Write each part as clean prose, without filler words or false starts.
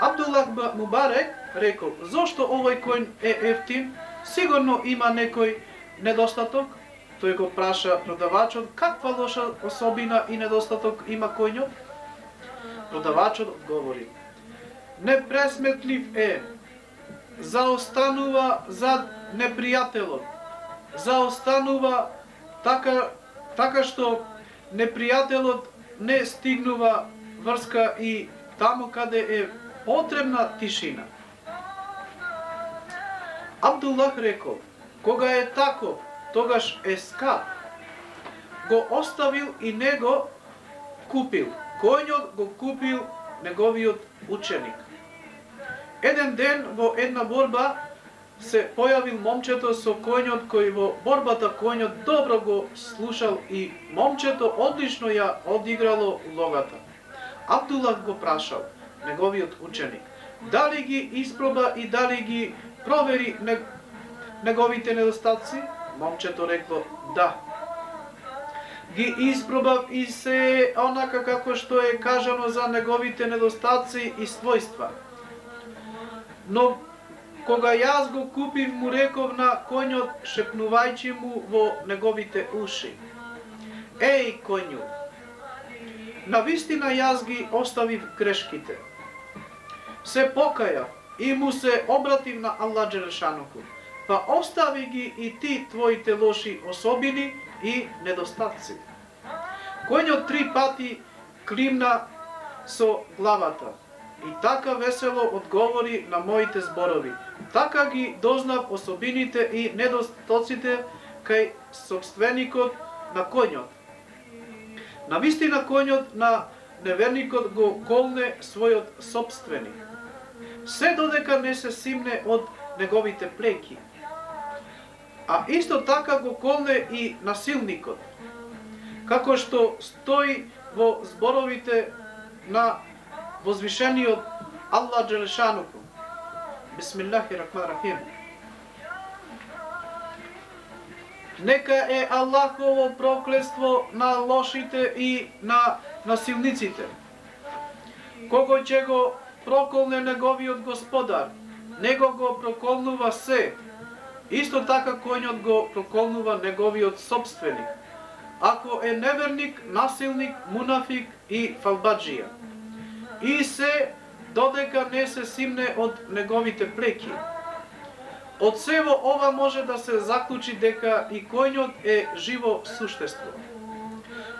Абдуллах Мубарек рекол: "Зошто овој коњ е ефтин? Сигурно има некој недостаток?" Тој го праша продавачот: "Каква лоша особина и недостаток има коњот?" Продавачот одговори: "Непресметлив е, заостанува зад непријателот, заостанува така што непријателот не стигнува врска и таму каде е потребна тишина." Абдуллах рекол: "Кога е тако, тогаш е скап." Го оставил и него купил. Коњот го купил неговиот ученик. Еден ден во една борба се појавил момчето со коњот, кој во борбата коњот добро го слушал и момчето одлично ја одиграло улогата. Абдуллах го прашал неговиот ученик дали ги испроба и дали ги провери неговите недостатци. Момчето рекло: "Да. Ги испробав и се онака како што е кажано за неговите недостатци и својства. Но кога јас го купив, му реков на коњот, шепнувајќи му во неговите уши: Еј, коњу, навистина јас ги оставив грешките. Се покаја и му се обратив на Аллах Джелешануху, па остави ги и ти твоите лоши особини и недостатци." Коњот 3 пати климна со главата и така весело одговори на моите зборови. Така ги дознав особините и недостатоците кај собственикот на коњот. Навистина коњот на неверникот го колне својот собственик, се додека не се симне од неговите плеки. А исто така го колне и насилникот, како што стои во зборовите на возвишениот Аллах Джелешануху. Бисмиллахир-рахманир-рахим. Нека е Аллахово проклетство на лошите и на насилниците. Кого ќе го проколне неговиот господар, него го проколнува се. Исто така коњот го проколнува неговиот собственик, ако е неверник, насилник, мунафик и фалбаджија. И се додека не се симне од неговите плеки. Од сево ова може да се заклучи дека и коњот е живо суштество,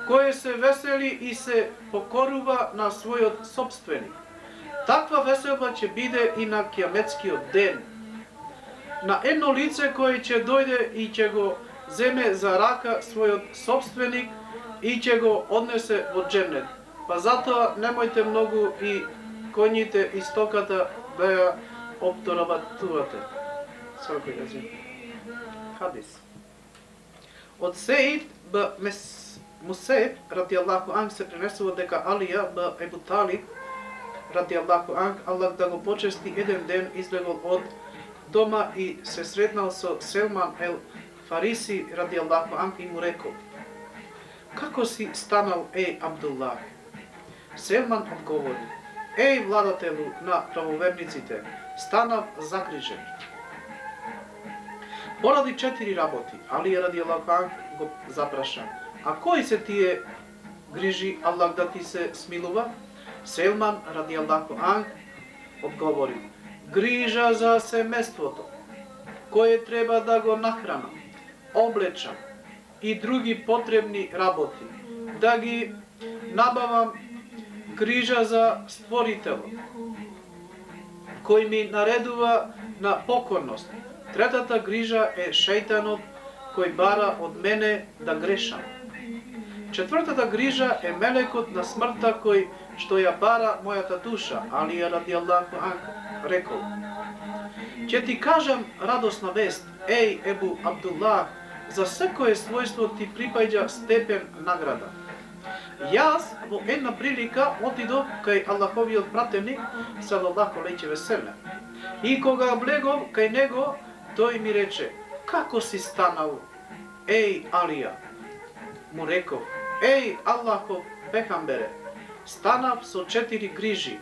кое се весели и се покорува на својот собственик. Таква веселба ќе биде и на кијаметскиот ден. На едно лице кое ќе дојде и ќе го земе за рака својот собственик и ќе го однесе во џеннет. Па затоа немојте многу и коњите и стоката да ја обторабатувате. Хадис. Од Сеид б. Мусейб радијаллаху анх се пренесува дека Алија б. Ебу Талиб радијаллаху анх, Аллах да го почести, еден ден излегол од дома и се сретнал со Селман ел Фариси радијаллаху анх и му рекол: "Како си станал, еј Абдуллах?" Селман одговори: "Еј владателу на правоверниците, станав загрижен поради 4 работи." Алија радијаллаху анх го запраша: "А кои се тие грижи, Аллах да ти се смилува?" Селман радијаллаху анх одговори: "Грижа за семејството, кое треба да го нахранам, облечам и други потребни работи, да ги набавам, грижа за Створителот, кој ми наредува на покорност. Третата грижа е шејтанот, кој бара од мене да грешам. Четвртата грижа е мелекот на смртта, кој што ја бара мојата душа." Алија радијаллаху анх рекол: "Ќе ти кажам радосна вест, еј Ебу Абдуллах, за секое својство ти припаѓа степен награда. Јас во една прилика отидов кај Аллаховиот пратеник салаллаху алейхи ве селем. И кога влегов кај него, тој ми рече: "Како си станал, еј Алија?" Му реков: "Еј Аллахов пехамбере, станав со 4 грижи.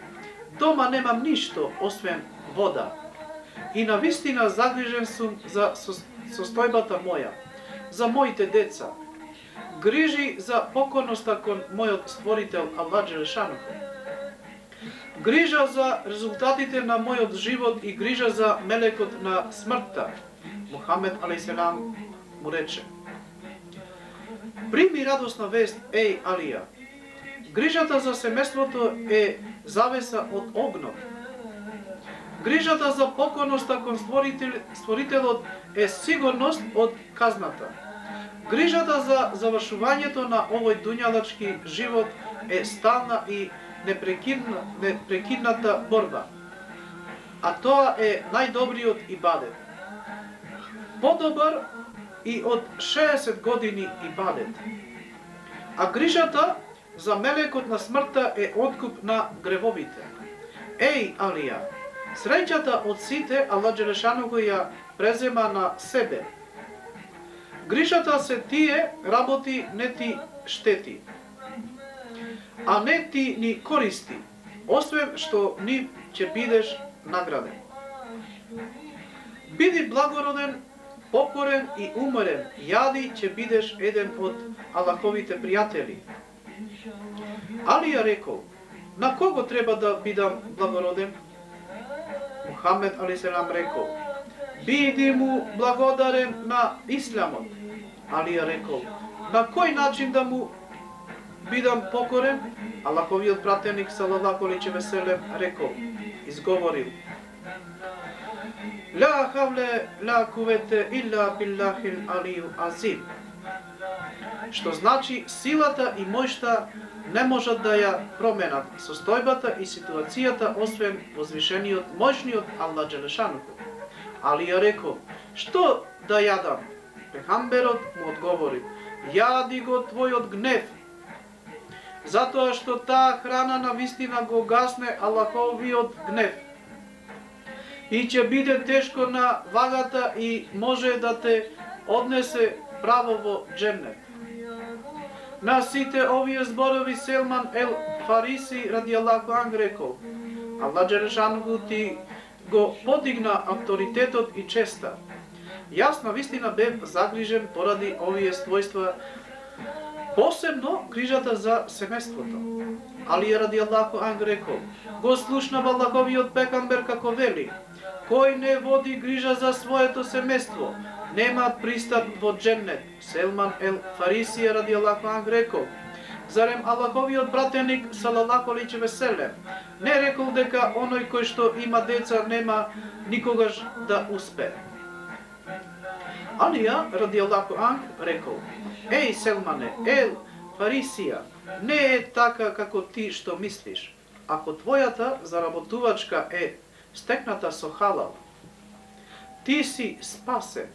дома немам ништо освен вода. И навистина загрижен сум за состојбата моја, за моите деца. Грижи за покорноста кон мојот створител Аллах Джелешануху. Грижа за резултатите на мојот живот и грижа за мелекот на смртта. Мухамед алейхиселам му рече: прими радосна вест, еј Алија. Грижата за семејството е завеса од огнот. Грижата за покорноста кон створителот е сигурност од казната. Грижата за завршувањето на овој дуњалачки живот е стална и непрекидната борба. А тоа е најдобриот ибадет. Подобар и од 60 години ибадет. А грижата за мелекот на смртта е откуп на гревовите. Еј Алија, среќата од сите Аллах Джелешануху ја презема на себе. Грижата се тие работи не ти штети, а не ти ни користи, освен што ни ќе бидеш награден. Биди благороден, покорен и умерен, јади ќе бидеш еден од Аллаховите пријатели. Алија рекол: на кого треба да бидам благороден? Мухамед алейхиселам рекол: биди му благодарен на исламот. Алија рекол: на кој начин да му бидам покорен? Аллаховиот пратеник салаллаху алейхи ве селем рекол, изговорил: ла хавле ла кувете илла биллахил алију азим. Што значи силата и мојшта не можат да ја променат состојбата и ситуацијата освен возвишениот, мојшниот Аллах Джелешануху. Алија рекол: што да јадам? Пегамберот му одговори: јади го твојот гнев, затоа што таа храна навистина го гасне Аллаховиот гнев и ќе биде тешко на вагата и може да те однесе право во џеннет. На сите овие зборови Селман ел Фариси радијаллаху анху рекол: Аллах Джелешануху ти го подигна авторитетот и честа. Јас навистина бев загрижен поради овие својства, посебно грижата за семејството. Алија радијаллаху анху рекол: го слушнав Аллаховиот пегамбер како вели: кој не води грижа за своето семејство, нема пристап во џеннет. Селман ел Фариси радијаллаху анху рекол: зарем Аллаховиот пратеник салаллаху алейхи ве селем не рекол дека оној кој што има деца нема никогаш да успее? Алија радијаллаху анху рекол: еј Селмане, ел Фарисија, не е така како ти што мислиш. Ако твојата заработувачка е стекната со халал, ти си спасен.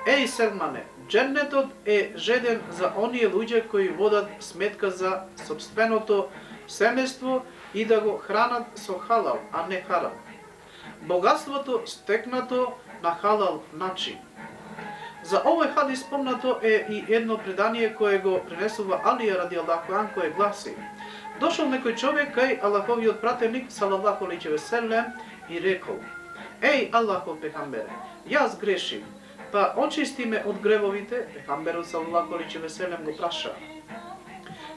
Еј Селмане, џеннетот е жеден за оние луѓе кои водат сметка за сопственото семејство и да го хранат со халал, а не харам. Богатството стекнато на халал начин. За овој хадис спомнато е и едно предание кое го пренесува Алија радијаллаху анху, кое гласи: дошол некој човек кај Аллаховиот пратеник салаллаху алейхи ве селем и рекол: еј Аллахов пегамбере, јас грешим, па очисти ме од гревовите. Пегамберот салаллаху алейхи ве селем го праша: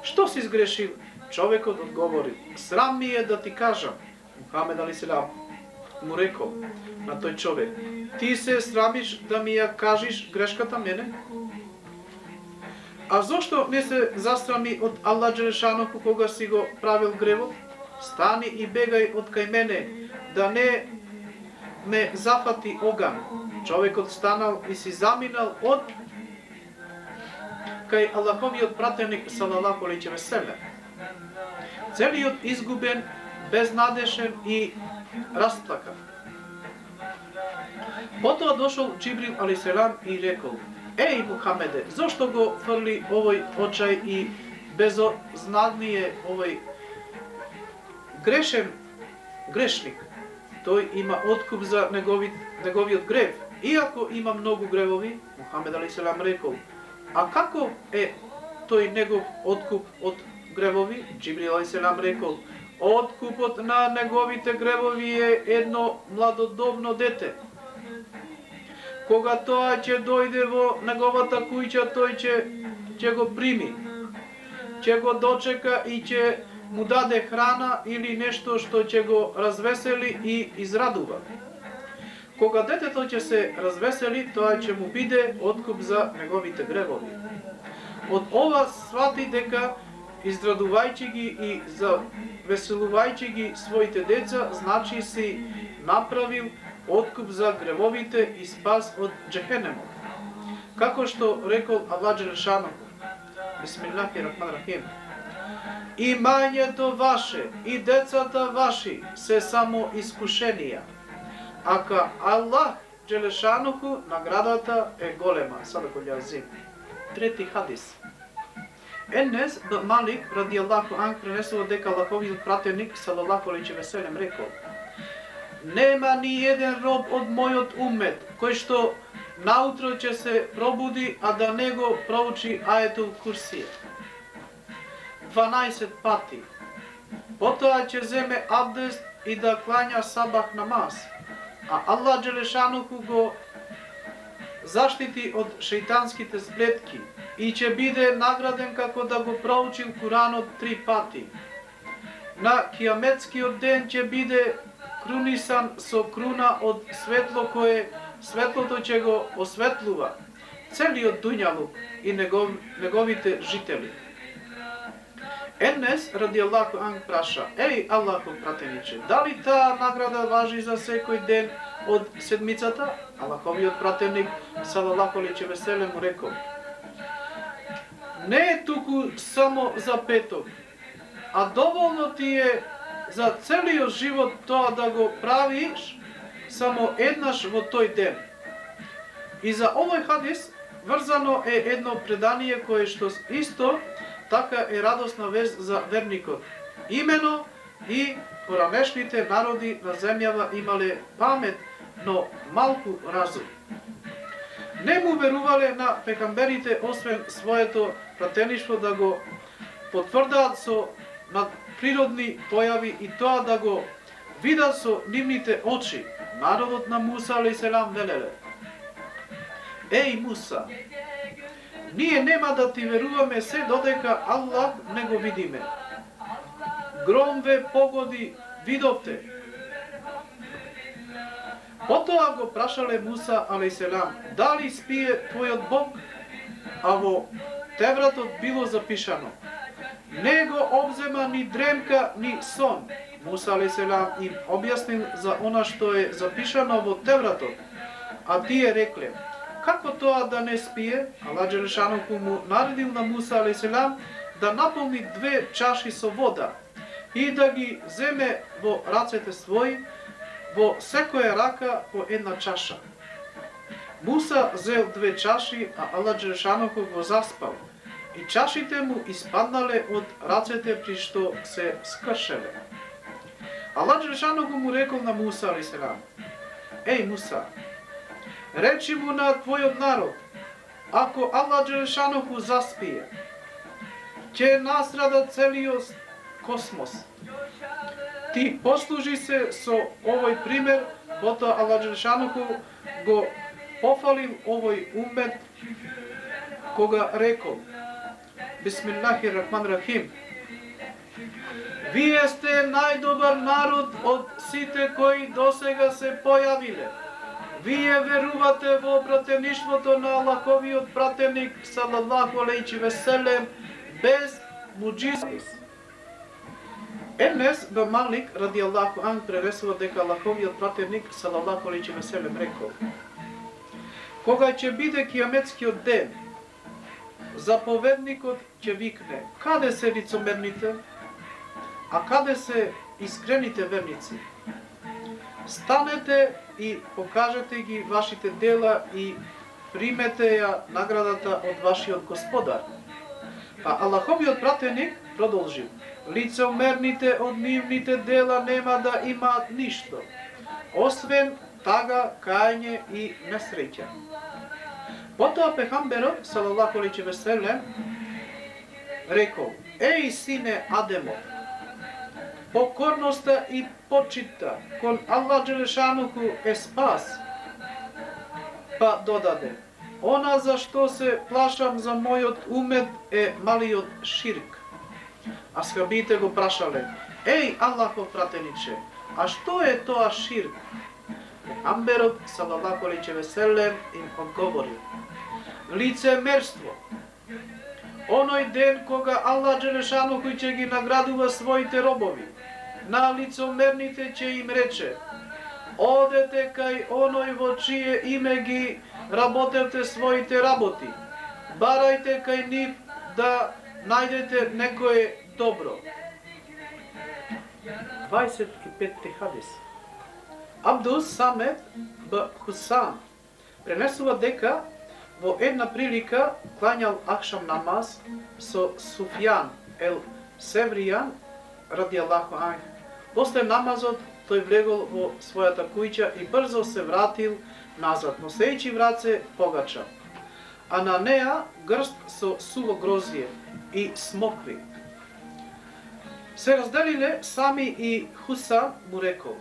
што си сгрешил? Човекот одговори: срам ми е да ти кажам. Мухамед алейхиселам му рекол на тој човек: ти се срамиш да ми ја кажиш грешката мене? А зошто не се засрами од Аллах Джелешануху кога си го правил гревот? Стани и бегај од кај мене, да не ме зафати оган. Човекот станал и си заминал од кај Аллаховиот пратеник салаллаху алейхи ве селем. Целиот изгубен, безнадешен и расплакан. Потоа дошол Џибрил алейхиселам и рекол: еј Мухамеде, зошто го фрли овој очај и безознание овој грешник? Тој има откуп за неговиот грев. Иако има многу гревови, Мухамед алейхиселам рекол: а како е тој негов откуп од гревови? Џибрил алейхиселам рекол: Откупот на неговите гревови е едно младодобно дете. Кога тоа ќе дојде во неговата куќа, тој ќе го прими, ќе го дочека и ќе му даде храна или нешто што ќе го развесели и израдува. Кога детето ќе се развесели, тоа ќе му биде откуп за неговите гревови. Од ова свати дека израдувајќи ги и завеселувајќи ги своите деца, значи си направил откуп за гревовите и спас од џехенемот. Како што рекол Аллах Джелешану, Бисмиллахир-рахман-рахим, имањето ваше и децата ваши се само искушенија, ака Аллах Джелешануху наградата е голема. Садакул азим. Трети хадис. Енес б. Малик радијаллаху анх пренесува дека Аллаховиот пратеник салаллаху алейхи ве селем рекол: нема ни еден роб од мојот уммет кој што наутро ќе се пробуди, а да не го проучи аетул курсија 12 пати. Потоа ќе земе абдест и да клања сабах намаз, а Аллах Джелешануху го заштити од шејтанските сплетки и ќе биде награден како да го проучил Куранот 3 пати. На кијаметскиот ден ќе биде крунисан со круна од светло кое светлото ќе го осветлува целиот дуњалук и неговите жители. Енес радијаллаху анх праша: еј Аллахов пратениче, дали таа награда важи за секој ден од седмицата? Аллаховиот пратеник салаллаху алейхи ве селем му рекол: не е туку само за петок, а доволно ти е за целиот живот тоа да го правиш само еднаш во тој ден. И за овој хадис врзано е едно предание кое што исто така е радосна вест за верникот. Имено и поранешните народи на земјава имале памет, но малку разум. Не му верувале на пекамберите освен своето пратеништво да го потврдаат со надприродни појави и тоа да го видат со нивните очи. Народот на Муса алейхиселам велеле: еј Муса, ние нема да ти веруваме се додека Аллах не го видиме. Гром ве погоди, видовте. Потоа го прашале Муса алейхиселам: дали спие твојот Бог? А во Тевратот било запишано: не го обзема ни дремка, ни сон. Муса алейхиселам им објаснил за она што е запишано во Тевратот, а тие рекле: како тоа да не спие? Аллах Джелешануху му наредил на Муса алейхиселам да наполни 2 чаши со вода и да ги земе во рацете своји, во секоја рака по една чаша. Муса зел 2 чаши, а Аллах Джелешануху го заспал и чашите му испаднале од рацете при што се скршеле. Аллах Джелешануху му рекол на Муса алейхиселам: еј Муса, речи му на твојот народ, ако Аллах Джелешануху заспие, ќе настрада целиот космос. Ти послужи се со овој пример, потоа Аллах Джелешануху го пофалил овој уммет кога рекол: Бисмиллахир-рахман-рахим, вие сте најдобар народ од сите кои досега се појавиле. Вие верувате во пратеништвото на Аллаховиот пратеник салаллаху алейхи ве селем без муџизи. Енес б. Малик радијаллаху анх пренесува дека Аллаховиот пратеник салаллаху алейхи ве селем рекол: кога ќе биде кијаметскиот ден, заповедникот ќе викне: каде се лицемерните, а каде се искрените верници? Станете и покажете ги вашите дела и примете ја наградата од вашиот господар. А Аллаховиот пратеник продолжил: лицемерните од нивните дела нема да имаат ништо, освен тага, кајање и несреќа. Потоа пегамберот салаллаху алейхи ве селем рекол: еј сине Адемов, покорноста и почита кон Аллах Джелешануху е спас. Па додаде: она за што се плашам за мојот умет е малиот ширк. Асхабите го прашале: еј Аллахов пратениче, а што е тоа ширк? Амберот салаллаху алейхи ве селем им одговорил: лицемерство. Оној ден кога Аллах Джелешануху ќе ги наградува своите робови, на лицемерните ќе им рече: одете кај оној во чие име ги работевте своите работи, барајте кај нив да најдете некое добро. 25 хадис. Абдус Самед б. Хусан пренесува дека во една прилика клањал акшам намаз со Суфјан ел Севријан ради Аллаху анху. После намазот тој влегол во својата куќа и брзо се вратил назад, носејќи в раце погача, а на неа грст со суво грозје и смокви. Се разделиле сами и Хусан му рекол: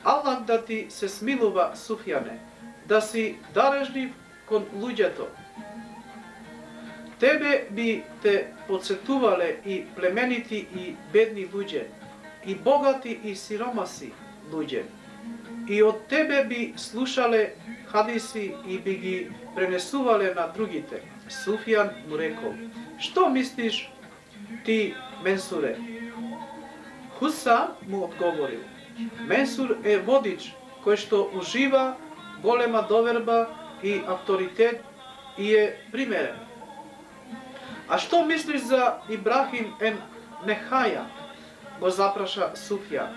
Аллах да ти се смилува, Суфјане, да си дарежлив кон луѓето. Тебе би те подсетувале и племенити и бедни луѓе, и богати и сиромаси луѓе. И од тебе би слушале хадиси и би ги пренесувале на другите. Суфјан му рекол: што мислиш ти, Менсуре? Хусан му одговорил: Менсур е водич кој што ужива голема доверба и авторитет и е примерен. А што мислиш за Ибрахим ен Нехаја? Го запраша Суфјан.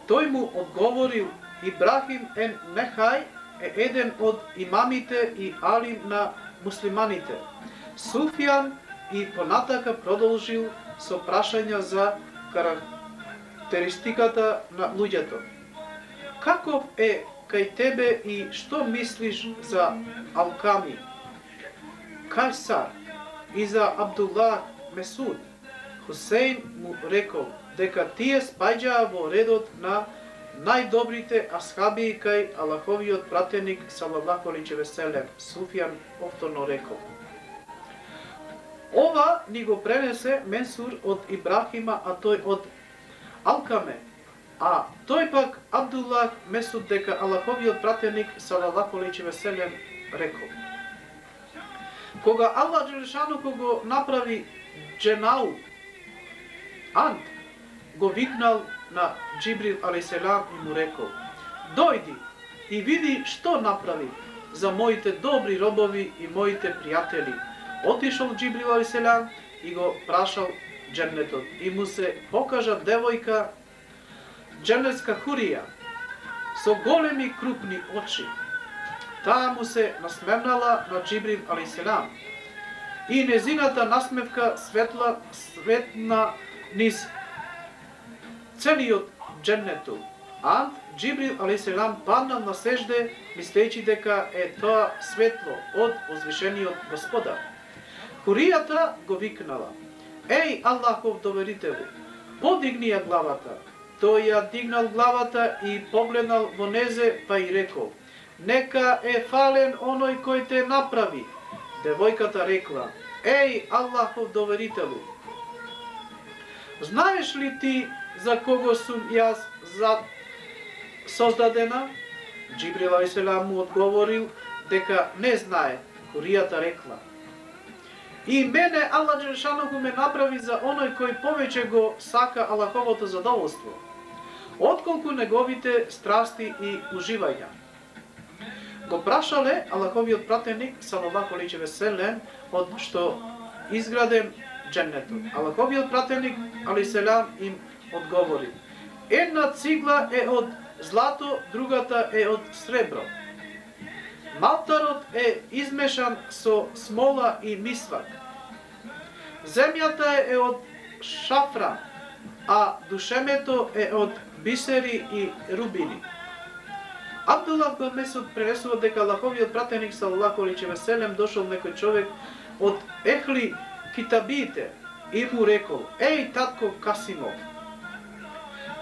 Тој му одговорил: Ибрахим ен Нехај е еден од имамите и алим на муслиманите. Суфјан и понатака продолжил со прашања за карактеристиката на луѓето. Каков е кај тебе и што мислиш за Алками, Кајсар и за Абдуллах Месуд? Хусейн му рекол дека тие спаѓаа во редот на најдобрите асхаби кај Аллаховиот пратеник салаллаху алейхи ве селем. Суфјан повторно рекол: ова ни го пренесе Менсур од Ибрахима, а тој од Алкаме, а тој пак Абдуллах Месуд дека Аллаховиот пратеник салаллаху алейхи ве селем рекол: кога Аллах Джелешануху го направи Дженау, Ант го викнал на Џибрил алейхиселам и му рекол: дојди и види што направи за моите добри робови и моите пријатели. Отишол Џибрил алейхиселам и го прашал џеннетот и му се покажа девојка, џеннетска хурија со големи крупни очи. Таа му се насмевнала на Џибрил алейхиселам и незината насмевка светна низ целиот џеннету. Ант Џибрил алейхиселам паднал на сежде, мислејќи дека е тоа светло од возвишениот Господар. Хуријата го викнала: еј Аллахов доверителу, подигни ја главата. Тој ја дигнал главата и погледнал во незе, па и рекол: нека е фален оној кој те направи. Девојката рекла: еј Аллахов доверителу, знаеш ли ти за кого сум јас создадена? Џибрил алейхиселам му одговорил дека не знае. Хуријата рекла: и мене Аллах Джелешануху ме направи за оној кој повеќе го сака Аллаховото задоволство, отколку неговите страсти и уживања. Го прашале Аллаховиот пратеник салаллаху алейхи ве селем од што изграден џеннетот. Аллаховиот пратеник алейхиселам им одговори: една цигла е од злато, другата е од сребро. Малтарот е измешан со смола и мисвак. Земјата е од шафран, а душемето е од бисери и рубини. Абдуллах бн Месуд пренесува дека Аллаховиот пратеник салаллаху алейхи ве селем дошол некој човек од Ехли Китабиите и му рекол: еј татко Касимов,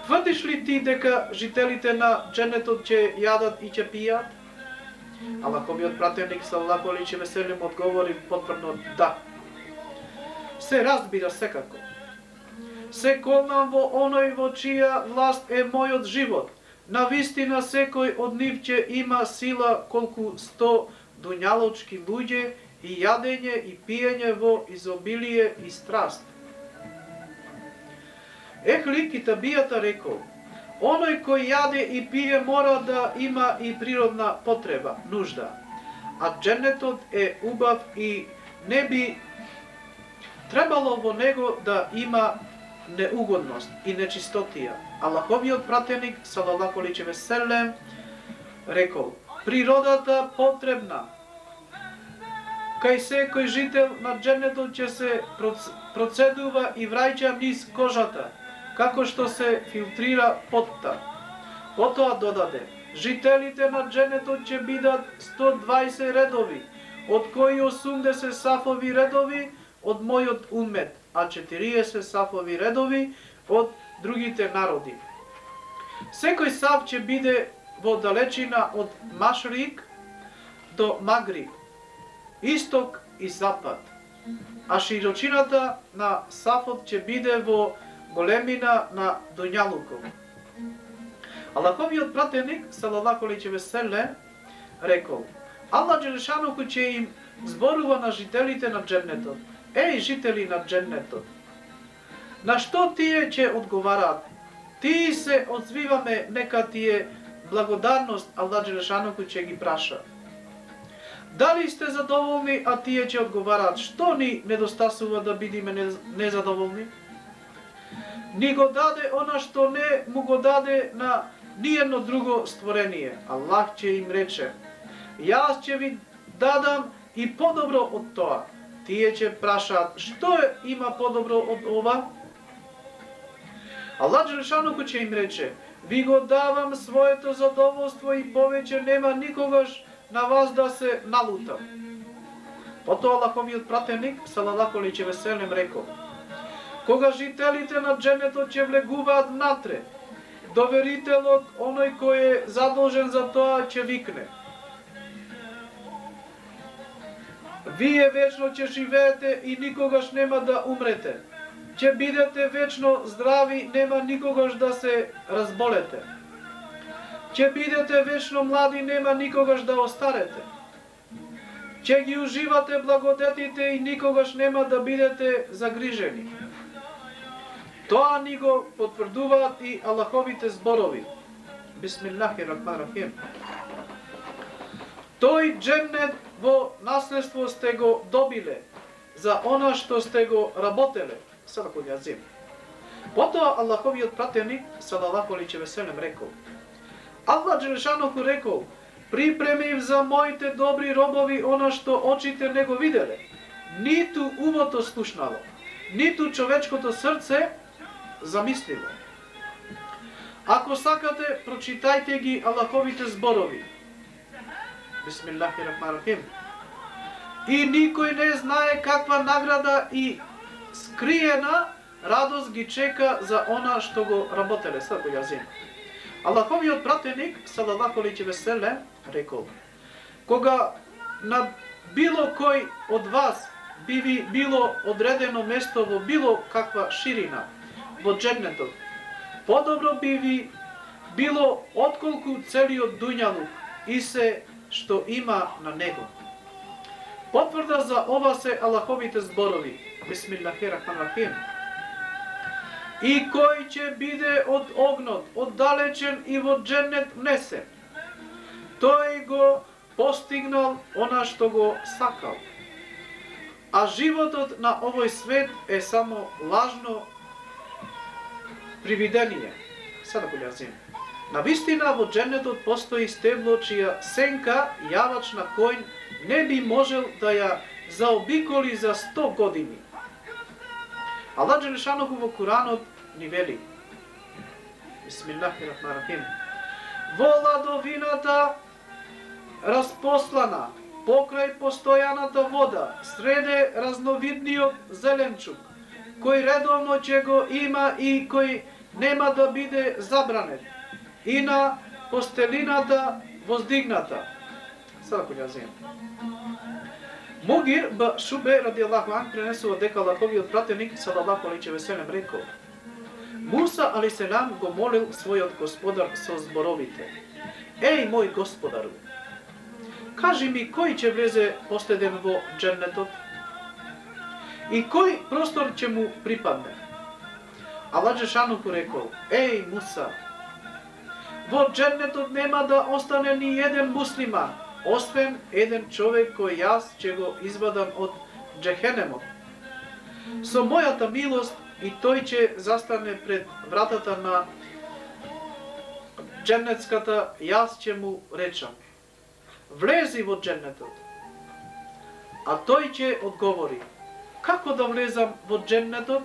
Тврдиш ли ти дека жителите на дженетот ќе јадат и ќе пијат? Аллаховиот пратеник салалаху алейхи ве селем одговори потврдно да. Се разбира секако. Се колнам во оној во чија власт е мојот живот. Навистина секој од нив ќе има сила колку 100 дуњалочки луѓе и јадење и пиење во изобилие и страст. Ехли Китабијата рекол, оној кој јаде и пие мора да има и природна потреба, нужда. А дженетот е убав и не би требало во него да има неугодност и нечистотија. Аллаховиот пратеник салалаху алейхи ве селем рекол, природата потребна кај секој жител на дженетот ќе се процедува и враќа низ кожата, како што се филтрира потта. Потоа додаде, жителите на дженетот ќе бидат 120 редови, од кои 80 сафови редови од мојот умет, а 40 сафови редови од другите народи. Секој саф ќе биде во далечина од Машрик до Магриб, исток и запад, а широчината на сафот ќе биде во големина на дуњалукот. Аллаховиот пратеник салалаху алейхи ве селем рекол, Аллах Джелешануху ќе им зборува на жителите на дженнетот. Еј, жители на дженнетот, на што тие ќе одговараат? Тие се одзвиваме, нека тие благодарност Аллах Джелешануху ќе ги праша. Дали сте задоволни, а тие ќе одговараат, што ни недостасува да бидиме незадоволни? Ни го даде она што не му го даде на ниедно друго створение. Аллах ќе им рече, јас ќе ви дадам и подобро од тоа. Тие ќе прашаат, што има подобро од ова? Аллах Джелешануху ќе им рече, ви го давам своето задоволство и повеќе нема никогаш на вас да се налутам. Потоа Аллаховиот пратеник салалаху алейхи ве селем рекол, кога жителите на дженетот ќе влегуваат внатре, доверителот, оној кој е задолжен за тоа, ќе викне, вие вечно ќе живеете и никогаш нема да умрете. Ќе бидете вечно здрави, нема никогаш да се разболете. Ќе бидете вечно млади, нема никогаш да остарете. Ќе ги уживате благодетите и никогаш нема да бидете загрижени. Тоа ни го потврдуваат и Аллаховите зборови. Бисмиллахир-рахманир-рахим. Тој дженнет во наследство сте го добиле за она што сте го работеле. Садакул јазим. Потоа Аллаховиот пратеник салалаху алейхи ве селем рекол, Аллах Джелешануху рекол, припремив за моите добри робови она што очите не го виделе, ниту умото слушнало, ниту човечкото срце замислило. Ако сакате, прочитајте ги Аллаховите зборови. Бисмиллахир-рахманир-рахим. И никој не знае каква награда и скриена радост ги чека за она што го работеле. Сако јазим. Аллаховиот пратеник салалаху алейхи ве селем рекол, кога на било кој од вас би ви било одредено место во било каква ширина во дженнетот, подобро би ви било отколку целиот дуњалук и се што има на него. Потврда за ова се Аллаховите зборови. Бисмиллахир-рахманир-рахим. И кој ќе биде од огнот, оддалечен и во дженнет внесен, тој го постигнал она што го сакал. А животот на овој свет е само лажно привидение. Садакул јазим. Навистина во дженнетот постои стебло чија сенка јавач на кој не би можел да ја заобиколи за 100 години. Аллах Джелешануху во Куранот ни вели, Бисмиллахир-рахманир-рахим, во ладовината распослана покрај постојаната вода, среде разновидниот зеленчук, кој редовно ќе го има и кој нема да биде забранет и на постелината воздигната. Сега кој ја земе. Могир ба Шубе радијаллаху ан пренесува дека Аллаховиот пратеник салаллаху алейхи ве селем рекол: Муса алейхиселам го молил својот господар со зборовите: Еј мој господару, кажи ми кој ќе влезе последен во џеннетот и кој простор ќе му припадне. Аллах Джешануху рекол: Еј Муса, во џеннетот нема да остане ни еден муслиман, освен еден човек кој јас ќе го извадам од џехенемот. Со мојата милост и тој ќе застане пред вратата на џеннетската, јас ќе му речам: Влези во џеннетот. А тој ќе одговори: Како да влезам во џеннетот,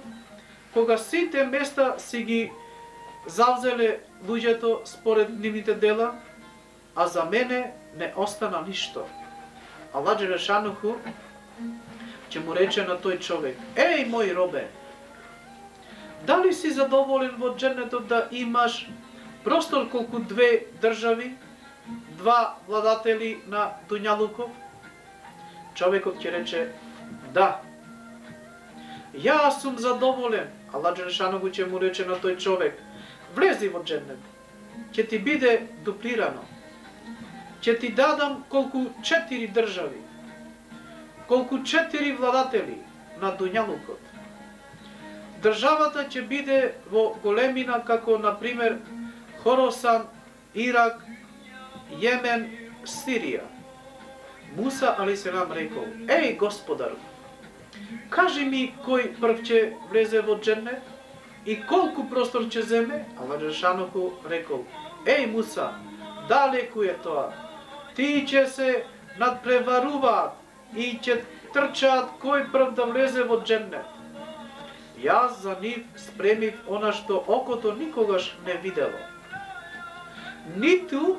кога сите места си ги завзеле луѓето според нивните дела, а за мене не остана ништо. Аллах Джелешануху ќе му рече на тој човек: Еј мој робе, дали си задоволен во џеннетот да имаш простор колку две држави, два владатели на дуњалуков? Човекот ќе рече: Да. Јас сум задоволен. Аллах Джелешануху ќе му рече на тој човек: Влези во џеннет, ќе ти биде дуплирано. Ќе ти дадам колку 4 држави, колку 4 владатели на дуњалукот. Државата ќе биде во големина како, например, Хоросан, Ирак, Јемен, Сирија. Муса алейхиселам рекол: Еј господару, кажи ми кој прв ќе влезе во џеннет и колку простор ќе земе. Аллах Джелешануху рекол: Еј Муса, далеку е тоа. Ти ќе се надпреваруваат и ќе трчаат кој прв да влезе во џеннет. Јас за нив спремив она што окото никогаш не видело, ниту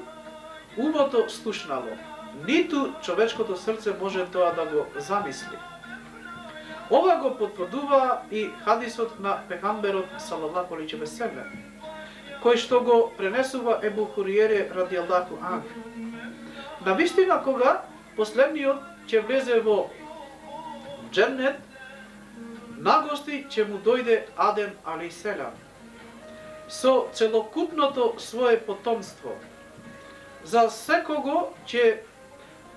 умото слушнало, ниту човечкото срце може тоа да го замисли. Ова го потврдува и хадисот на пегамберот салаллаху алейхи ве селем, кој што го пренесува Ебу Хуријере радијаллаху ан. Навистина кога последниот ќе влезе во џеннет, нагости ќе му дојде Адем алейхиселам со целокупното свое потомство. За секого ќе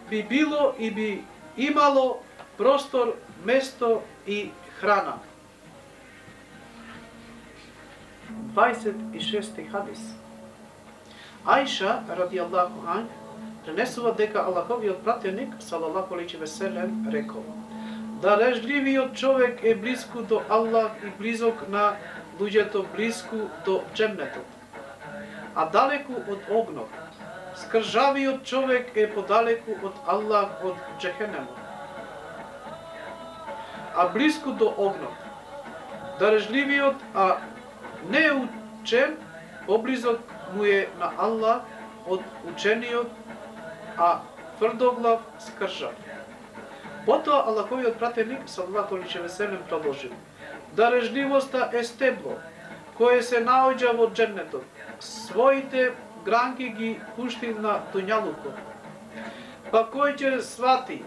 би било и би имало простор, место и храна. 26 хадис. Аиша радијаллаху ан пренесува дека Аллаховиот пратеник салаллаху алейхи ве селем рекол: Дарежливиот човек е блиску до Аллах и близок на луѓето, блиску до џеннетот, а далеку од огнот. Скржавиот човек е подалеку од Аллах, од џехенемот, а блиску до огнот. Дарежливиот, а не учен, поблизок му е на Аллах од учениот, а тврдоглав скржав. Потоа Аллаховиот пратеник салаллаху алейхи ве селем продолжил: Дарежливоста е стебло кое се наоѓа во џеннетот. Своите гранки ги пуштил на дуњалукот. Па кој ќе свати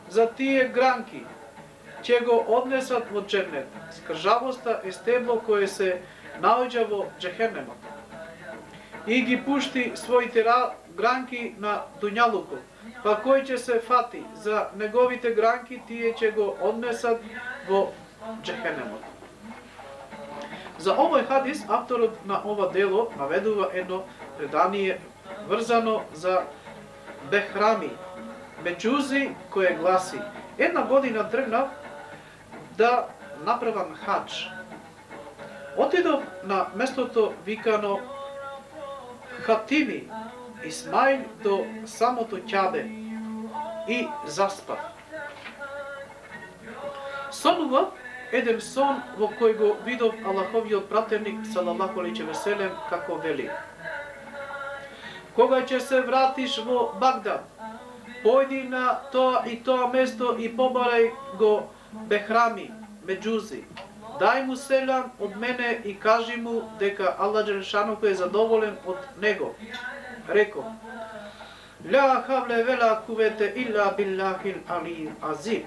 за тие гранки, ќе го однесат во џеннет. Скржавоста е стебло кое се наоѓа во џехенемот и ги пушти своите гранки на дуњалукот. Па кој ќе се фати за неговите гранки, тие ќе го однесат во џехенемот. За овој хадис авторот на ова дело наведува едно предание врзано за Бехрами Меџузи, кое гласи: Една година тргнав да направам хадж. Отидов на местото викано Хатими Исмаил до самото Ќабе и заспав. Сонував еден сон во кој го видов Аллаховиот пратеник салаллаху алейхи ве селем како вели: Кога ќе се вратиш во Багдад, појди на тоа и тоа место и побарај го Бехрами Меџузи. дај му селам од мене и кажи му дека Аллах Джелешану е задоволен од него. Реков: Ла хавле вела кувете илла биллахил алијил азим.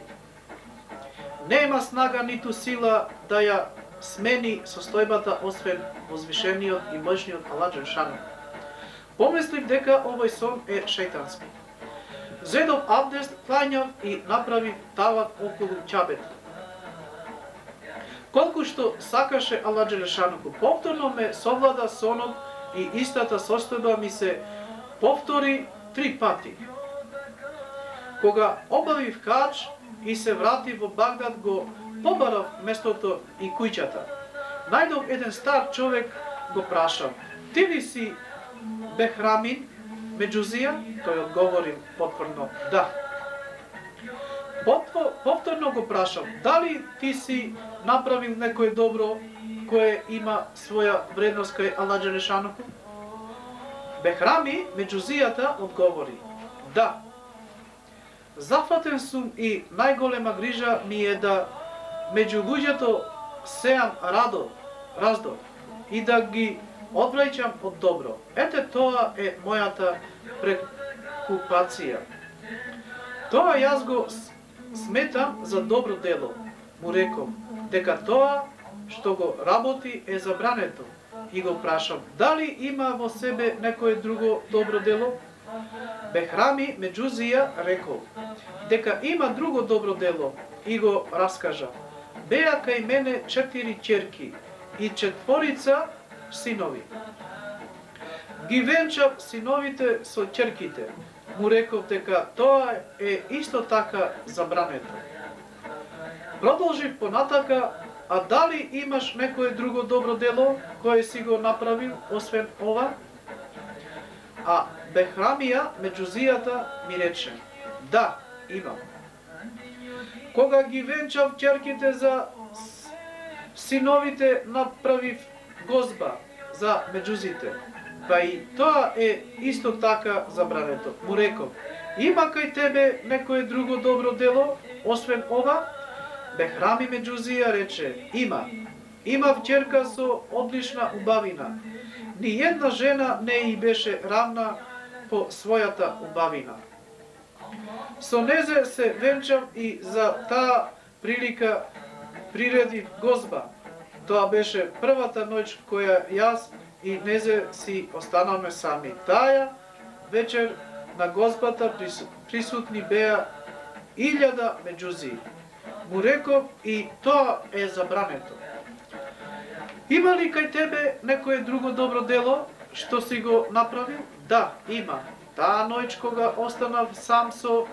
Нема снага ниту сила да ја смени состојбата освен возвишениот и можниот Аллах Джелешану. Помислив дека овој сон е шејтански. Зедов абдест, клањав и направив тавак околу ќабето. Колку што сакаше Аллах Джелешану, повторно ме совлада сонот и истата состојба ми се повтори 3 пати. Кога обавив кач и се вратив во Багдад, го побарав местото и куќата. Најдов еден стар човек, го прашав: Ти ли си Бехрамин Меджузија? Тој одговори потврдно: Да. Повторно го прашав: Дали ти си направил некое добро кое има своја вредност кај Аллах Джелешану? Бехрами Меджузијата одговори: Да. Зафатен сум и најголема грижа ми е да меѓу луѓето сеам раздор и да ги одвраќам од добро. Ете, тоа е мојата прекупација. Тоа јас го сметам за добро дело. Му реков дека тоа што го работи е забрането и го прашам: Дали има во себе некое друго добро дело? Бехрами Меджузија рекол дека има друго добро дело и го раскажа: Беа кај мене 4 ќерки и 4 синови. Ги венчав синовите со ќерките. Му реков дека тоа е исто така забрането. Продолжив понатака: А дали имаш некое друго добро дело кое си го направил освен ова? А Бехрамија Меджузијата ми рече: Да, имам. Кога ги венчав ќерките за синовите, направив гозба за меѓузите. Па и тоа е исто така забрането. Му реков: Има кај тебе некое друго добро дело освен ова? Бехрами Меджузија рече: Има. Имав ќерка со одлична убавина. Ни една жена не и беше равна по својата убавина. Со незе се венчав и за таа прилика приредив гозба. Тоа беше првата ноќ која јас и незе си останавме сами. Таја вечер на гозбата присутни беа 1000 меѓузи. Му реков: И тоа е забрането. Има ли кај тебе некое друго добро дело што си го направил? Да, има. Таа ноќ кога останав сам со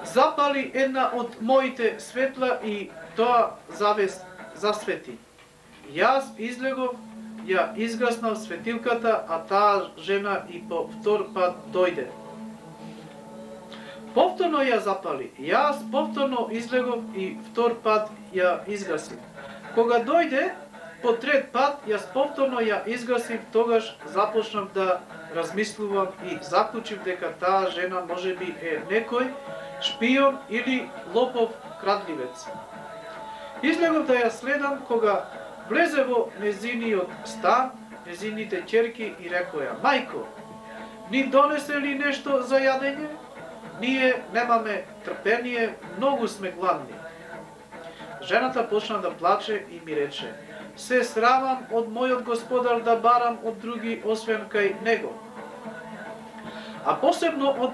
запали една од моите светла и тоа завест засвети. Јас излегов, ја изгаснав светилката, а таа жена и по втор пат дојде. Повторно ја запали. Јас повторно излегов и втор пат ја изгасив. Кога дојде по трет пат, јас повторно ја изгасив, тогаш започнав да размислувам и заклучив дека таа жена можеби е некој шпион или лопов крадливец. Излегов да ја следам, кога влезе во незиниот стан, незините ќерки и рекоја: Мајко, ни донесе ли нешто за јадење? Ние немаме трпение, многу сме гладни. Жената почна да плаче и ми рече: Се срамам од мојот господар да барам од други освен кај него. А посебно од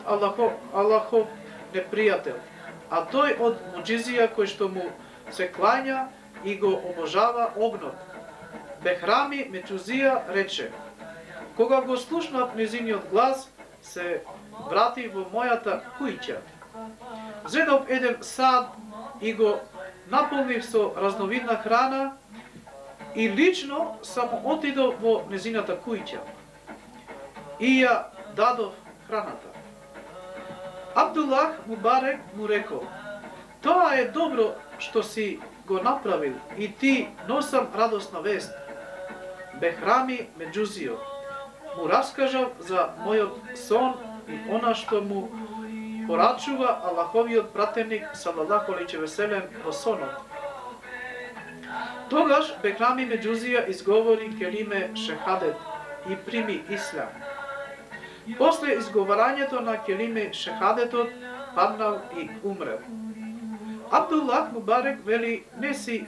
Аллахов непријател, а тој од муџизија кој што му се клања и го обожава огнот. Бехрами Меджузија рече: Кога го слушнав незиниот глас, се врати во мојата куќа. Зедов еден сад и го наполнив со разновидна храна и лично само отидов во незината куќа и ја дадов храната. Абдуллах Мубарек му рекол: Тоа е добро што си го направил и ти носам радосна вест. Бехрами Меджузијо му раскажав за мојот сон и она што му порачува Аллаховиот пратеник салаллаху алейхи ве селем во сонот. Тогаш Бекрами Меджузија изговори келиме шехадет и прими ислам. После изговарањето на келиме шехадетот паднал и умрел. Абдуллах Мубарек вели не си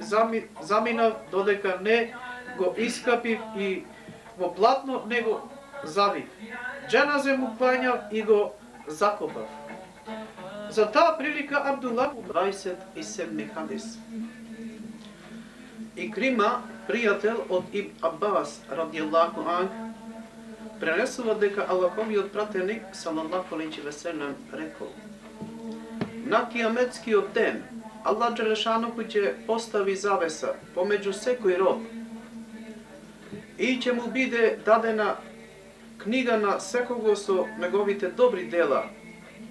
заминав додека не го искапив и во платно не го завив. Дженазе му клањав и го закопав. За таа прилика Абдуллах 27 хадис. Икрима, пријател од Ибн Аббас радијаллаху анх, пренесува дека Аллаховиот пратеник салаллаху алейхи ве селем рекол: на кијаметскиот ден Аллах Джелешаноху ќе постави завеса помеѓу секој роб и ќе му биде дадена книга на секого со неговите добри дела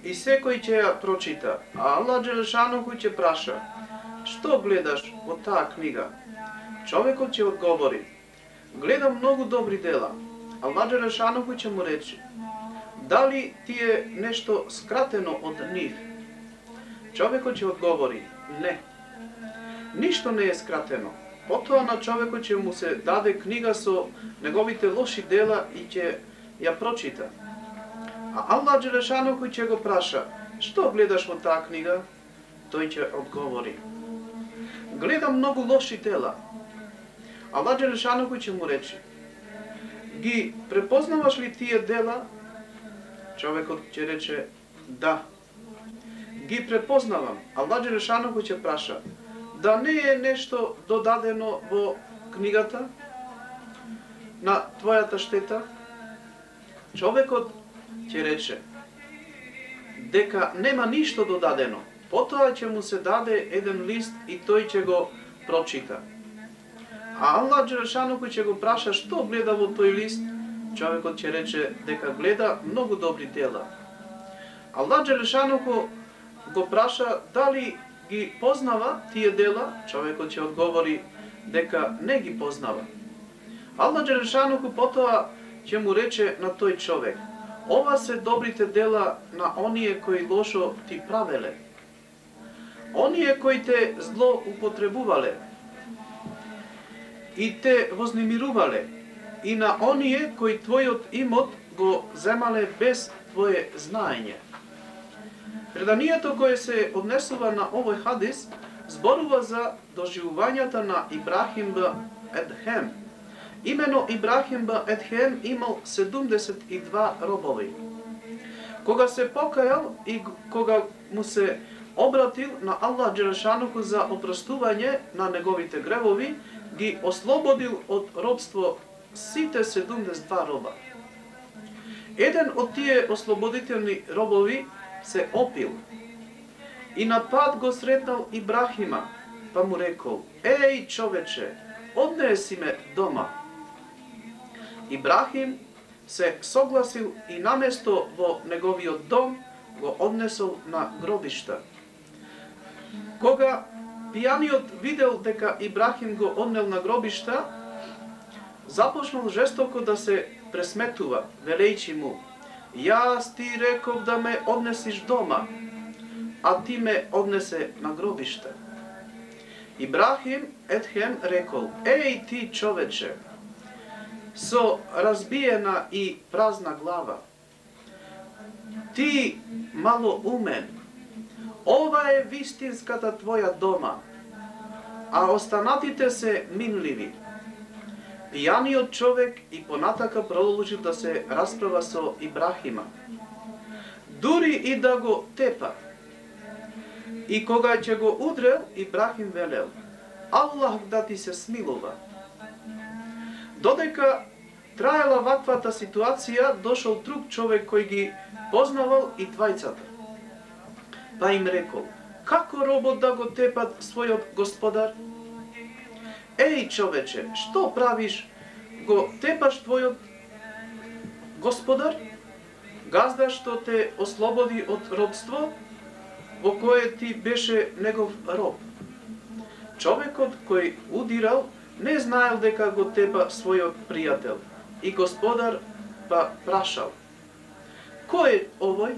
и секој ќе ја прочита, а Аллах Джелешаноху ќе праша: што гледаш во таа книга? Човекот ќе одговори: гледам многу добри дела. Аллах Джелешаноху ќе му рече: дали ти е нешто скратено од нив? Човекот ќе одговори: не, ништо не е скратено. Потоа на човекот ќе му се даде книга со неговите лоши дела и ќе ја прочита. А Аллах Джелешаноху ќе го праша: што гледаш во таа книга? Тој ќе одговори: гледам многу лоши дела. Аллах Джелешаноху ќе му рече: ги препознаваш ли тие дела? Човекот ќе рече: да. Ги препознавам. Аллах Джелешаноху ќе праша: да не е нешто додадено во книгата на твојата штета? Човекот ќе рече дека нема ништо додадено. Потоа ќе му се даде еден лист и тој ќе го прочита. А Аллах Джелешаноху ќе го праша што гледа во тој лист. Човекот ќе рече дека гледа многу добри дела. Аллах Джелешаноху го праша дали ги познава тие дела. Човекот ќе одговори дека не ги познава. Аллах Джелешаноху потоа ќе му рече на тој човек: ова се добрите дела на оние кои лошо ти правеле, оние кои те зло употребувале и те вознемирувале, и на оние кои твојот имот го земале без твое знаење. Преданието кое се однесува на овој хадис зборува за доживувањата на Ибрахим б. Едхем. Имено Ибрахим б. Едхем имал 72 робови. Кога се покајал и кога му се обратил на Аллах Джелешаноху за опростување на неговите гревови, ги ослободил од робство сите 72 роба. Еден од тие ослободителни робови се опил и на пат го сретнал Ибрахима, па му рекол: еј човече, однеси ме дома. Ибрахим се согласил и наместо во неговиот дом го однесол на гробишта. Кога пијаниот видел дека Ибрахим го однел на гробишта, започнал жестоко да се пресметува, велејќи му: јас ти реков да ме однесиш дома, а ти ме однесе на гробиште. Ибрахим Едхем рекол: еј ти човече, со разбиена и празна глава, ти малоумен, ова е вистинската твоја дома, а останатите се минливи. Пијаниот човек и понатака продолжил да се расправа со Ибрахима, дури и да го тепа. И кога ќе го удрел, Ибрахим велел: Аллах да ти се смилува. Додека траела ваквата ситуација, дошол друг човек кој ги познавал и двајцата. Па им рекол: како робот да го тепат својот господар? Еј човече, што правиш? Го тепаш твојот господар? Газда што те ослободи од робство, во кое ти беше негов роб. Човекот кој удирал не знаел дека го тепа својот пријател и господар па прашал: кој е овој?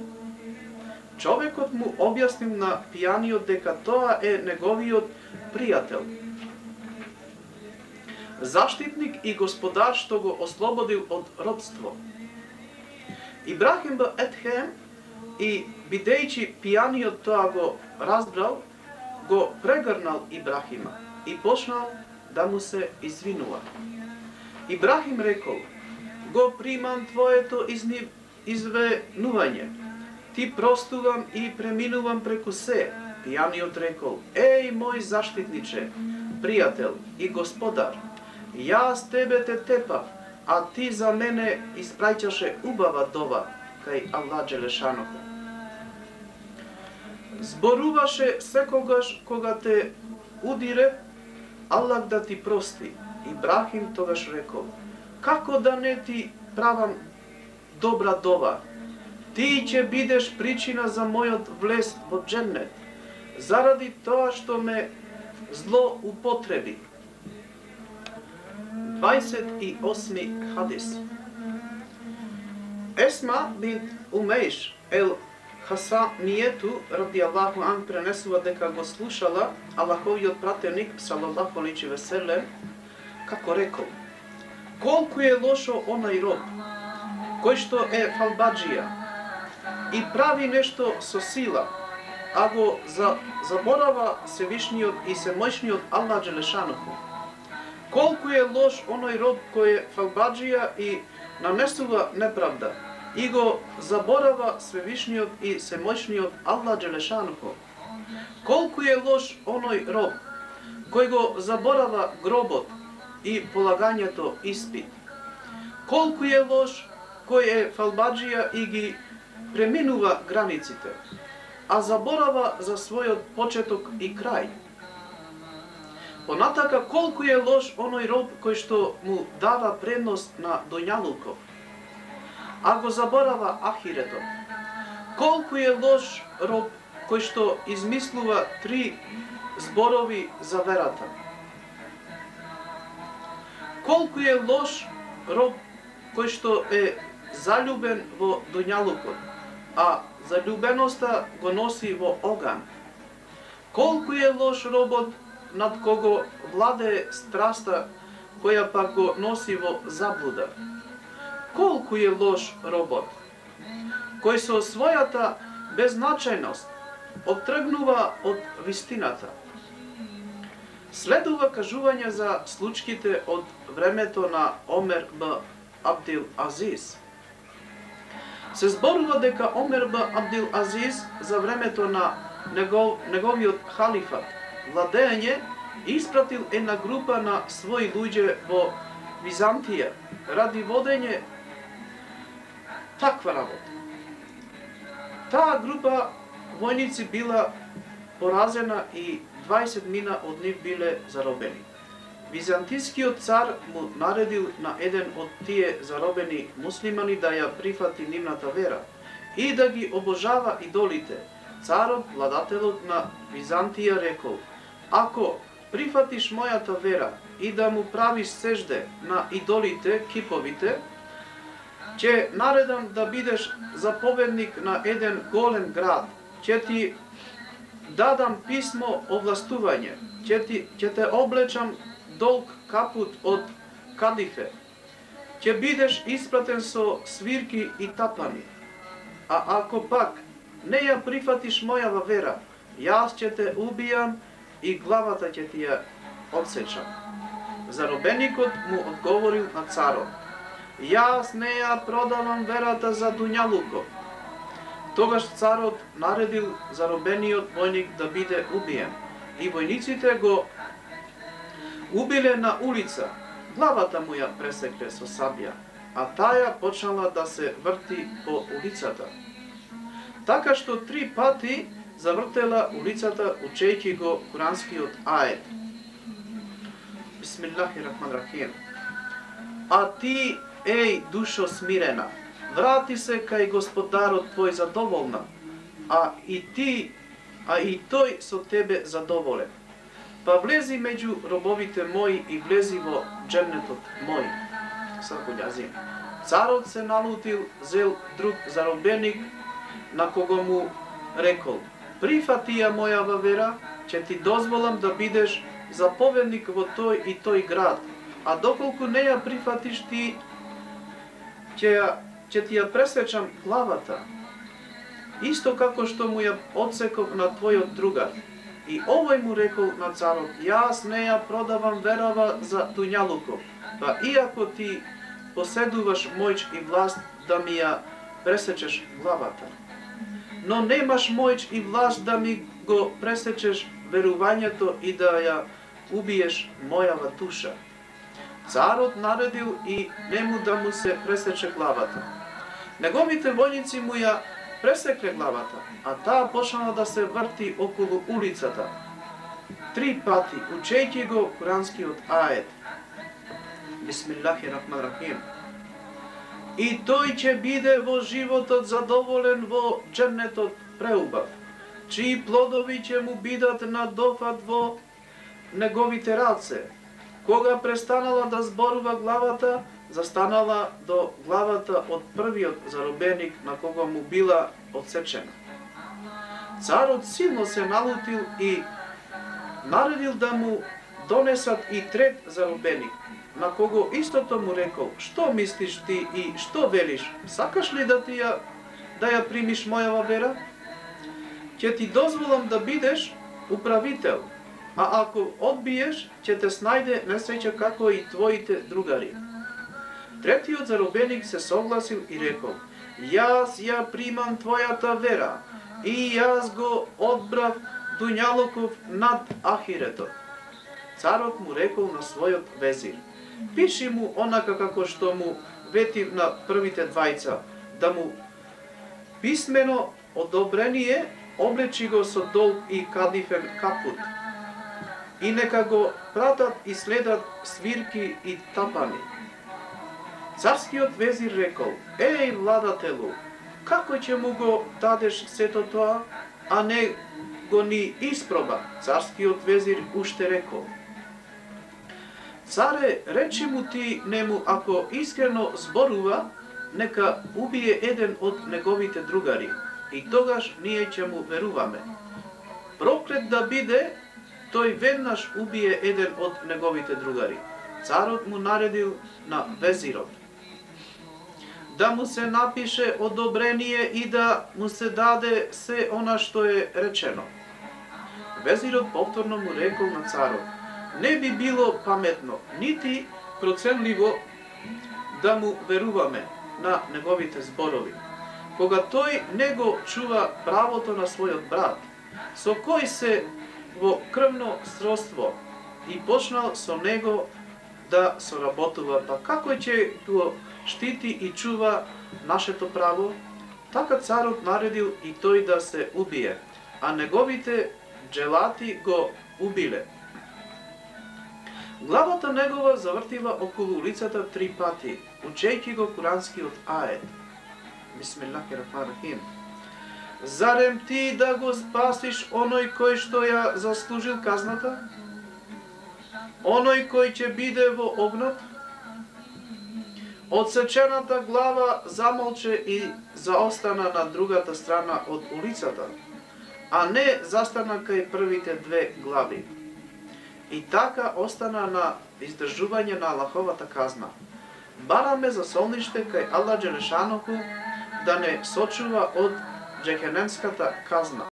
Човекот му објаснил на пијаниот дека тоа е неговиот пријател, заштитник и господар што го ослободил од робство. Ибрахим бн Едхем и бидејќи пијаниот тоа го разбрал, го прегрнал Ибрахима и почнал да му се извинува. Ибрахим рекол: го примам твоето извинување, ти простувам и преминувам преку се. Пијаниот рекол: еј, мој заштитниче, пријател и господар, јас тебе те тепав, а ти за мене испраќаше убава дова кај Аллах Джелешанову. Зборуваше секогаш кога те удире, Аллах да ти прости. Ибрахим тогаш рекол: како да не ти правам добра дова? Ти ќе бидеш причина за мојот влез во џеннет, заради тоа што ме зло употреби. 28 хадис. Есма бинт Умейш ел Хасанијету ради Аллаху ан пренесува дека го слушала Аллаховиот пратеник салаллаху алейхи ве селем како рекол: колку е лошо онај роб кој што е фалбаџија и прави нешто со сила, а го заборава Севишниот и Семојшниот Аллах Джелешанову. Колку е лош оној роб кој е фалбаџија и нанесува неправда и го заборава Свевишниот и Семојшниот Аллах Джелешанову. Колку е лош оној роб кој го заборава гробот и полагањето испит. Колку е лош кој е фалбаџија и ги преминува границите, а заборава за својот почеток и крај. Понатака, колку е лош оној роб кој што му дава предност на доњалуков, а го заборава ахиретот. Колку е лош роб кој што измислува 3 зборови за верата. Колку е лош роб кој што е заљубен во доњалукот, а заљубеноста го носи во оган. Колку е лош робот над кого владее страста, која пак го носи во заблуда. Колку е лош робот кој со својата беззначајност оттргнува од вистината. Следува кажување за случките од времето на Омер бн Абдил Азиз. Се зборува дека Омер бн Абдил Азиз за времето на неговиот халифат владење испратил една група на своји луѓе во Византија ради водење таква работа. Таа група војници била поразена и 20 мина од нив биле заробени. Византискиот цар му наредил на еден од тие заробени муслимани да ја прифати нивната вера и да ги обожава идолите. Царот, владателот на Византија рекол: ако прифатиш мојата вера и да му правиш сежде на идолите, киповите, ќе наредам да бидеш заповедник на еден голем град, ќе ти дадам писмо овластување, ќе те облечам долг капут од кадифе, ќе бидеш испратен со свирки и тапани. А ако пак не ја прифатиш мојава вера, јас ќе те убијам и главата ќе ти ја одсечам. Заробеникот му одговорил на царот: јас не ја продавам верата за дуњалуков. Тогаш царот наредил заробениот војник да биде убиен и војниците го убиле на улица. Главата му ја пресекле со сабја, а таја почнала да се врти по улицата. Така што 3 пати завртела улицата учејќи го куранскиот ает. Бисмиллахирахманирахим. А ти, еј душо смирена, врати се кај господарот твој задоволна, а и тој со тебе задоволен. Па влези меѓу робовите мои и влези во џеннетот мој. Царот се налутил, зел друг заробеник, на кого му рекол: "Прифати ја мојава вера, ќе ти дозволам да бидеш заповедник во тој и тој град, а доколку не ја прифатиш ти, ќе ти ја пресечам главата, исто како што му ја одсеков на твојот другар." И овој му рекол на царот: "Јас не ја продавам верава за туњалуков, па иако ти поседуваш моќ и власт да ми ја пресечеш главата, но немаш моќ и власт да ми го пресечеш верувањето и да ја убиеш мојава душа." Царот наредил и нему да му се пресече главата. Неговите војници му ја пресекле главата, а таа почнала да се врти околу улицата 3 пати, учејќи го куранскиот ает. Бисмиллахир-рахманир-рахим. "И тој ќе биде во животот задоволен во џеннетот преубав, чии плодови ќе му бидат на дофат во неговите раце." Кога престанала да зборува главата, застанала до главата од првиот заробеник на кого му била одсечена. Царот силно се налутил и наредил да му донесат и трет заробеник, на кого истото му рекол: "Што мислиш ти и што велиш? Сакаш ли да ја примиш мојава вера? Ќе ти дозволам да бидеш управител, а ако одбиеш, ќе те снајде несреќа како и твоите другари." Третиот заробеник се согласил и рекол: "Јас ја примам твојата вера и јас го одбрав дуњалуков над ахиретот." Царот му рекол на својот везир: "Пиши му онака како што му ветив на првите двајца, да му писмено одобрение облечи го со долг и кадифен капут, и нека го пратат и следат свирки и тапани." Царскиот везир рекол: "Еј, владателу, како ќе му го дадеш сето тоа, а не го ни испроба?" Царскиот везир уште рекол: "Царе, речи му ти нему, ако искрено зборува, нека убие еден од неговите другари, и тогаш ние ќе му веруваме. Проклет да биде, тој веднаш убие еден од неговите другари." Царот му наредил на везирот да му се напише одобрение и да му се даде се она што е речено. Везирот повторно му рекол на царот: "Не би било паметно, нити проценливо да му веруваме на неговите зборови, кога тој не го чува правото на својот брат, со кој се во крвно сродство и почнал со него да соработува, па како ќе го штити и чува нашето право?" Така царот наредил и тој да се убие, а неговите джелати го убиле. Главата негова завртила околу улицата 3 пати, учејќи го куранскиот ает. Бисмиллахир-рахманир-рахим. "Зарем ти да го спасиш оној кој што ја заслужил казната? Оној кој ќе биде во огнот?" Одсечената глава замолче и заостана на другата страна од улицата, а не застана кај првите 2 глави. И така остана на издржување на Аллаховата казна. Бараме за солниште кај Аллах Джелешануху да не сочува од џехенемската казна.